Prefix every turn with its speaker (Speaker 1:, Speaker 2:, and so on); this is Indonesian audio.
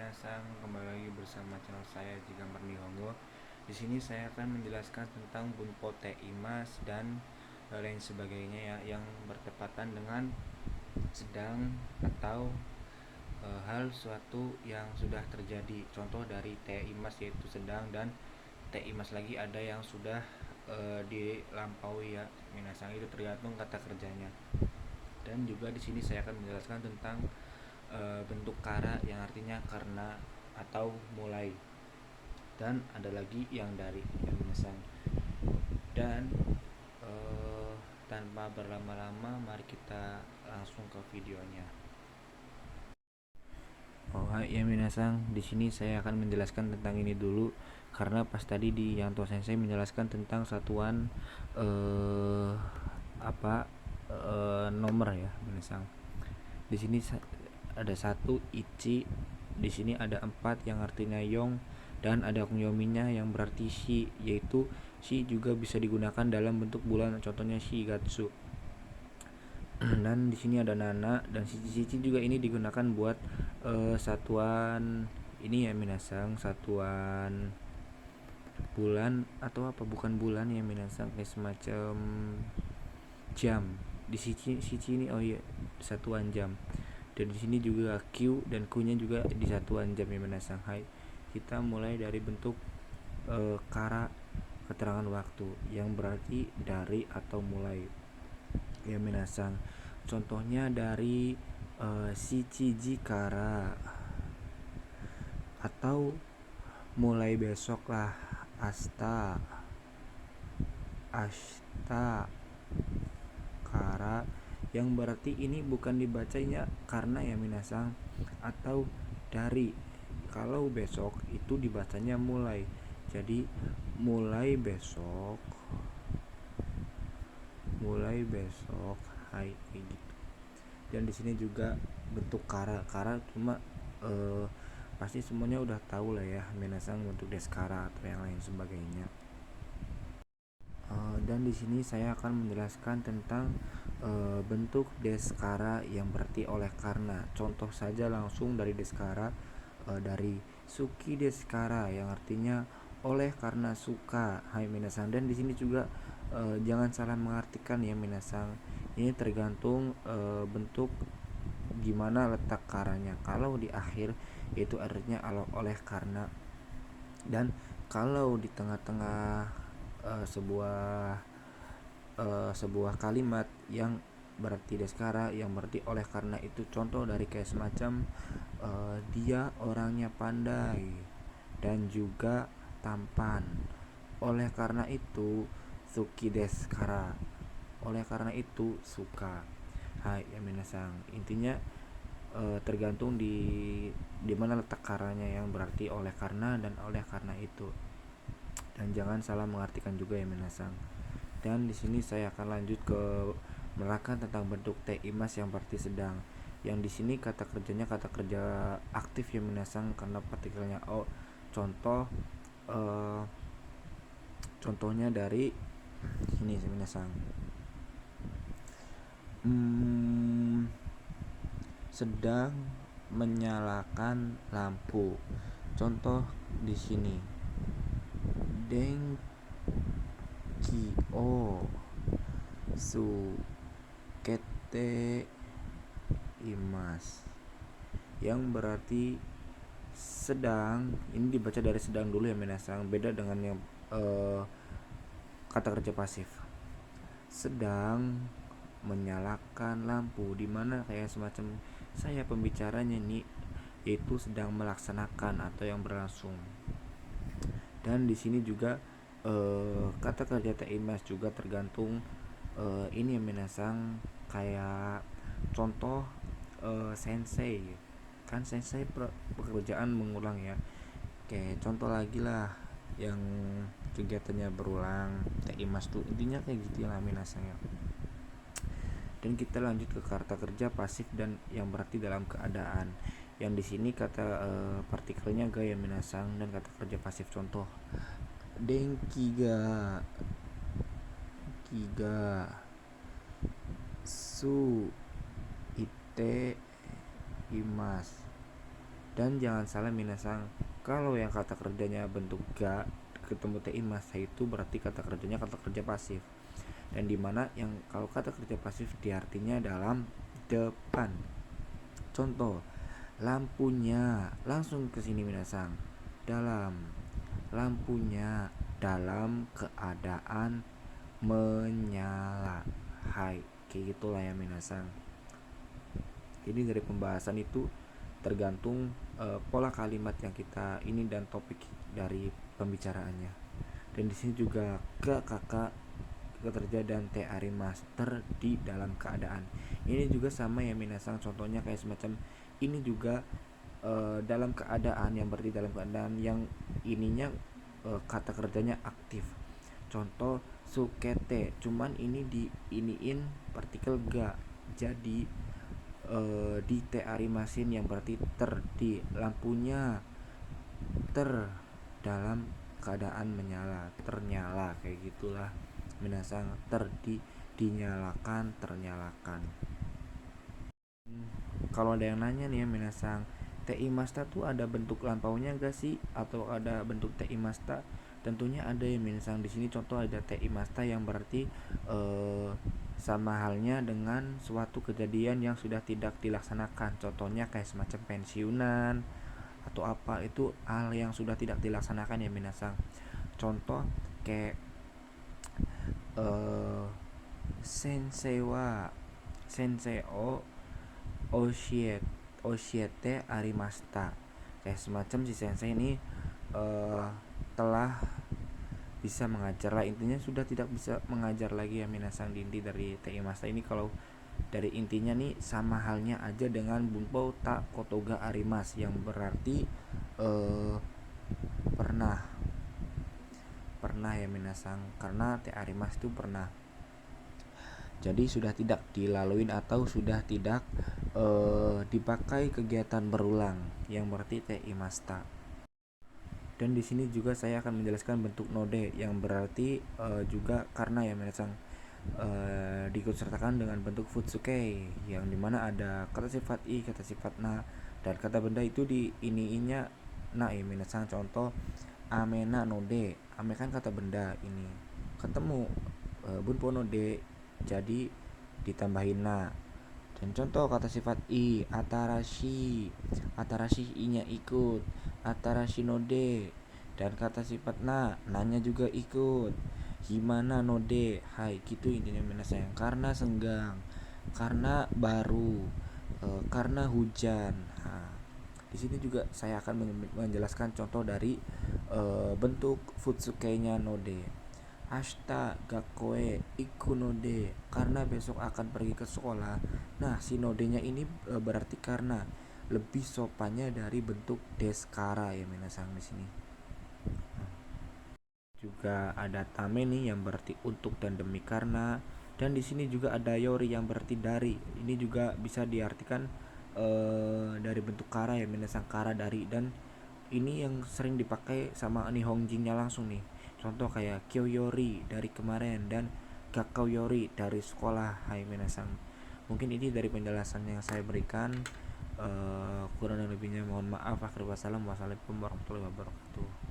Speaker 1: minasan, kembali lagi bersama channel saya Jigambar Nihongo. Di sini saya akan menjelaskan tentang bunpo teimas dan lain sebagainya ya, yang bertepatan dengan sedang atau hal suatu yang sudah terjadi. Contoh dari teimas yaitu sedang, dan teimas lagi ada yang sudah dilampaui ya minasan, itu tergantung kata kerjanya. Dan juga di sini saya akan menjelaskan tentang bentuk kara yang artinya karena atau mulai, dan ada lagi yang dari yang memesan. Dan tanpa berlama-lama, mari kita langsung ke videonya. Oh ya minasang, di sini saya akan menjelaskan tentang ini dulu karena pas tadi di Yanto Sensei menjelaskan tentang satuan nomor ya minasang. Di sini ada satu ichi, di sini ada 4 yang artinya yong, dan ada kunyominya yang berarti shi, yaitu shi juga bisa digunakan dalam bentuk bulan, contohnya shigatsu. Dan di sini ada nana dan shichi juga, ini digunakan buat satuan ini ya minasang, satuan bulan atau apa, bukan bulan ya minasang, kayak semacam jam. Di shichi ini oh iya satuan jam. Dan di sini juga Q dan Q-nya juga di satuan jam ya minasang. Hai, kita mulai dari bentuk kara keterangan waktu yang berarti dari atau mulai ya minasang. Contohnya dari shichiji kara atau mulai besok lah, asta kara, yang berarti ini bukan dibacanya karena ya minasang atau dari. Kalau besok itu dibacanya mulai, jadi mulai besok hai kayak gitu. Dan di sini juga bentuk kara cuma pasti semuanya udah tahu lah ya minasang, bentuk deskara atau yang lain sebagainya. Dan di sini saya akan menjelaskan tentang bentuk deskara yang berarti oleh karena. Contoh saja langsung dari deskara, dari suki deskara yang artinya oleh karena suka. Hai minasang. Dan di sini juga jangan salah mengartikan ya minasang. Ini tergantung bentuk gimana letak karanya. Kalau di akhir itu artinya oleh karena, dan kalau di tengah-tengah sebuah kalimat yang berarti deskara yang berarti oleh karena itu, contoh dari kayak semacam dia orangnya pandai dan juga tampan, oleh karena itu suki deskara, oleh karena itu suka. Hai ya minasang, intinya tergantung di mana letak karanya yang berarti oleh karena dan oleh karena itu. Dan jangan salah mengartikan juga ya minasang. Dan di sini saya akan lanjut ke menerangkan tentang bentuk teimas yang berarti sedang. Yang di sini kata kerjanya kata kerja aktif ya minasang karena partikelnya o. Contohnya dari ini minasang. Sedang menyalakan lampu. Contoh di sini. Denki o sukete imas, yang berarti sedang. Ini dibaca dari sedang dulu ya minasang, beda dengan yang kata kerja pasif. Sedang menyalakan lampu, dimana kayak semacam saya pembicaranya nih, yaitu sedang melaksanakan atau yang berlangsung. Dan di sini juga kata kerja teimas juga tergantung ini ya minasang, kayak contoh sensei kan, sensei pekerjaan mengulang ya, kayak contoh lagi lah yang kegiatannya berulang, teimas tuh intinya kayak gitu ya minasang ya. Dan kita lanjut ke kata kerja pasif dan yang berarti dalam keadaan. Yang di sini kata partikelnya ga ya minasang, dan kata kerja pasif contoh denkiga su ite imas, Dan jangan salah minasang, kalau yang kata kerjanya bentuk ga ketemu ti masta itu berarti kata kerjanya kata kerja pasif. Dan dimana yang kalau kata kerja pasif diartinya dalam depan. Contoh, lampunya langsung ke sini minasang. Dalam, lampunya dalam keadaan menyala. Hai, kayak gitulah ya minasang. Jadi dari pembahasan itu tergantung pola kalimat yang kita ini dan topik dari pembicaraannya. Dan di sini juga ke kakak kerja dan te ari master di dalam keadaan. Ini juga sama ya minasang, contohnya kayak semacam ini juga dalam keadaan yang berarti dalam keadaan yang ininya kata kerjanya aktif. Contoh sukete, cuman ini di iniin partikel ga. Jadi di te ari masin yang berarti ter di lampunya ter dalam keadaan menyala, ternyala kayak gitulah minasang, ter di dinyalakan, ternyalakan. Kalau ada yang nanya nih ya minasang, TI Masta tuh ada bentuk lampaunya gak sih atau ada bentuk TI Masta? Tentunya ada ya minasang. Di sini contoh ada TI Masta yang berarti sama halnya dengan suatu kejadian yang sudah tidak dilaksanakan. Contohnya kayak semacam pensiunan atau apa, itu hal yang sudah tidak dilaksanakan ya minasang. Contoh kayak sensei wa sensei o oshiete arimashita, kayak semacam si sensei ini telah bisa mengajar lah, intinya sudah tidak bisa mengajar lagi ya minasang. Dinti dari TI Masta ini kalau dari intinya nih sama halnya aja dengan bunpo ta kotoga arimas yang berarti pernah ya minasang, karena te arimas itu pernah, jadi sudah tidak dilaluin atau sudah tidak dipakai kegiatan berulang yang berarti TI Masta. Dan di sini juga saya akan menjelaskan bentuk node yang berarti juga karena ya minasang, diikutsertakan dengan bentuk futsuke yang dimana ada kata sifat i, kata sifat na, dan kata benda itu di ininya na ya minasang. Contoh amena node, ame kan kata benda, ini ketemu bunpo node jadi ditambahin na. Dan contoh kata sifat i, atarashi, atarashi i nya ikut, atarashi node. Dan kata sifat na, nanya juga ikut, himana node, hai gitu intinya minasang. Karena senggang, karena baru, karena hujan. Nah, di sini juga saya akan menjelaskan contoh dari bentuk futsuke-nya node. Ashita gakoe iku node, karena besok akan pergi ke sekolah. Nah, si nodenya ini berarti karena, lebih sopannya dari bentuk deskara ya minasang di sini. Juga ada tame nih yang berarti untuk dan demi karena, dan di sini juga ada yori yang berarti dari. Ini juga bisa diartikan dari bentuk kara ya minasang, kara dari. Dan ini yang sering dipakai sama nihonjinnya langsung nih. Contoh kayak kyoyori dari kemarin dan gakkoyori dari sekolah. Hai minasang, mungkin ini dari penjelasan yang saya berikan. Kurang dan lebihnya mohon maaf. Akhir wassalam, wassalamualaikum warahmatullahi wabarakatuh.